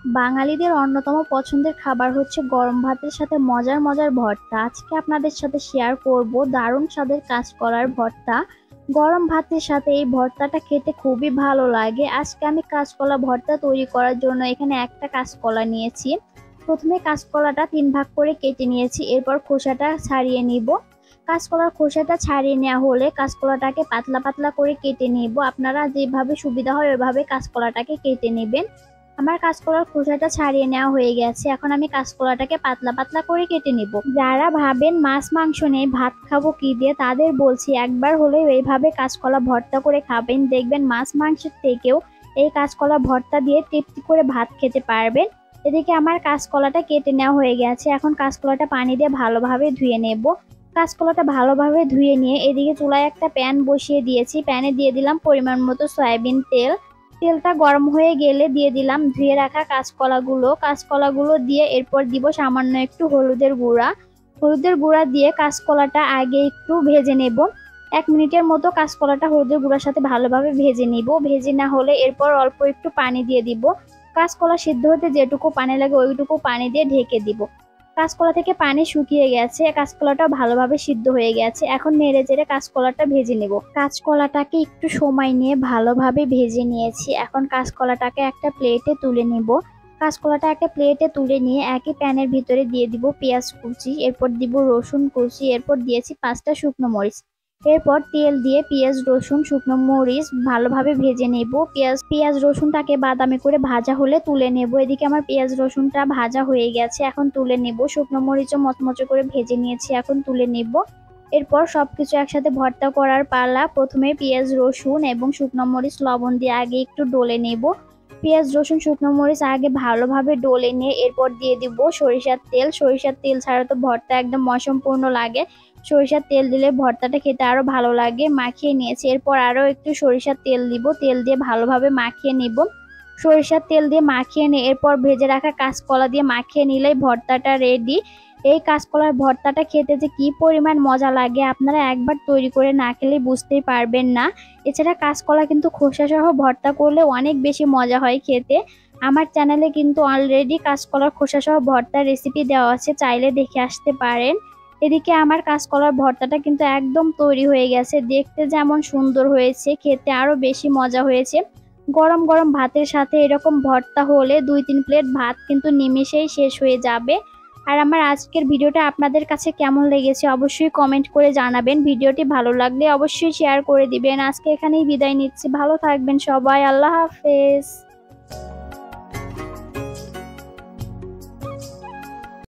বাঙালিদের অন্যতম পছন্দের খাবার হচ্ছে গরম ভাতের সাথে মজার মজার ভর্তা। আজকে আপনাদের সাথে শেয়ার করব দারুণ স্বাদের কাঁচকলার ভর্তা। গরম ভাতের সাথে এই ভর্তাটা খেতে খুবই ভালো লাগে। আজকে আমি কাঁচকলা ভর্তা তৈরি করার জন্য এখানে একটা কাঁচকলা নিয়েছি। প্রথমে কাঁচকলাটা 3 ভাগ করে কেটে নিয়েছি, এরপর খোসাটা ছাড়িয়ে নিব। কাঁচকলার খোসাটা ছাড়িয়ে নেওয়া হলে কাঁচকলাটাকে পাতলা পাতলা করে কেটে নিব। আপনারা যেভাবে সুবিধা হয় ওইভাবে কাঁচকলাটাকে কেটে নেবেন। আমার কাঁচকলার খোসাটা ছাড়িয়ে নেওয়া হয়ে গেছে। এখন আমি কাঁচকলাটাকে পাতলা পাতলা করে কেটে নিব। যারা ভাবেন মাছ মাংস নেই ভাত খাবো কি দিয়ে, তাদের বলছি একবার হলেও এইভাবে কাঁচকলা ভর্তা করে খাবেন, দেখবেন মাছ মাংসের থেকেও এই কাঁচকলা ভর্তা দিয়ে তৃপ্তি করে ভাত খেতে পারবেন। এদিকে আমার কাঁচকলাটা কেটে নেওয়া হয়ে গেছে। এখন কাঁচকলাটা পানি দিয়ে ভালোভাবে ধুয়ে নেব। কাঁচকলাটা ভালোভাবে ধুয়ে নিয়ে এদিকে চুলায় একটা প্যান বসিয়ে দিয়েছি। প্যানে দিয়ে দিলাম পরিমাণ মতো সয়াবিন তেল। তেলটা গরম হয়ে গেলে দিয়ে দিলাম ধুয়ে রাখা কাঁচকলাগুলো দিয়ে এরপর দিব সামান্য একটু হলুদের গুঁড়া দিয়ে কাঁচকলাটা আগে একটু ভেজে নেব। 1 মিনিটের মতো কাঁচকলাটা হলুদের গুঁড়ার সাথে ভালোভাবে ভেজে নিব। ভেজে না হলে এরপর অল্প একটু পানি দিয়ে দিব। কাঁচকলা সিদ্ধ হতে যেটুকু পানি লাগে ওইটুকু পানি দিয়ে ঢেকে দিব। কাঁচকলা থেকে পানি শুকিয়ে গেছে, কাঁচকলাটা ভালোভাবে সিদ্ধ হয়ে গেছে। এখন নেড়ে চেড়ে কাঁচকলাটা ভেজে নেব। কাঁচকলাটাকে একটু সময় নিয়ে ভালোভাবে ভেজে নিয়েছি। এখন কাঁচকলাটাকে একটা প্লেটে তুলে নেব। কাঁচকলাটা একটা প্লেটে তুলে নিয়ে একই প্যানের ভিতরে দিয়ে দিব পেঁয়াজ কুচি, এরপর দিব রসুন কুচি, এরপর দিয়েছি 5টা শুকনো মরিচ। এরপর তেল দিয়ে পেঁয়াজ রসুন শুকনো মরিচ ভালোভাবে ভেজে নেব। পেঁয়াজ রসুনটাকে বাদামি করে ভাজা হলে তুলে নেব। এদিকে আমার পেঁয়াজ রসুনটা ভাজা হয়ে গেছে, এখন তুলে নেব। শুকনো মরিচও মচমচে করে ভেজে নিয়েছি, এখন তুলে নেব। এরপর সবকিছু একসাথে ভর্তা করার পালা। প্রথমে পেঁয়াজ রসুন এবং শুকনো মরিচ লবণ দিয়ে আগে একটু ডলে নেব। পেঁয়াজ রসুন শুকনো মরিচ আগে ভালোভাবে ডলে নিয়ে এরপর দিয়ে দিব সরিষার তেল ছাড়া তো ভর্তা একদম অসম্পূর্ণ লাগে। সরিষার তেল দিলে ভর্তাটা খেতে আরো ভালো লাগে। মাখিয়ে নিয়েছি, এরপর আরো একটু সরিষার তেল দিব। তেল দিয়ে ভালোভাবে মাখিয়ে নিব। সরিষার তেল দিয়ে মাখিয়ে নিয়ে এরপর ভেজে রাখা কাঁচকলা দিয়ে মাখিয়ে নিলেই ভর্তাটা রেডি। এই কাঁচকলার ভর্তাটা খেতে যে কি পরিমাণ মজা লাগে আপনারা একবার তৈরি করে না খেলে বুঝতেই পারবেন না। এছাড়া কাঁচকলা কিন্তু খোসা সহ ভর্তা করলে অনেক বেশি মজা হয় খেতে। আমার চ্যানেলে কিন্তু অলরেডি কাঁচকলার খোসা সহ ভর্তার রেসিপি দেওয়া আছে, চাইলে দেখে আসতে পারেন। এদিকে আমার কাঁচকলার ভর্তাটা কিন্তু একদম তৈরি হয়ে গেছে। দেখতে যেমন সুন্দর হয়েছে, খেতে আরো বেশি মজা হয়েছে। গরম গরম ভাতের সাথে এরকম ভর্তা হলে 2-3 প্লেট ভাত কিন্তু নিমেষেই শেষ হয়ে যাবে। আর আমার আজকের ভিডিওটা আপনাদের কাছে কেমন লেগেছে অবশ্যই কমেন্ট করে জানাবেন। ভিডিওটি ভালো লাগলে অবশ্যই শেয়ার করে দিবেন। আজকে এখানেই বিদায় নিচ্ছি, ভালো থাকবেন সবাই, আল্লাহ হাফেজ।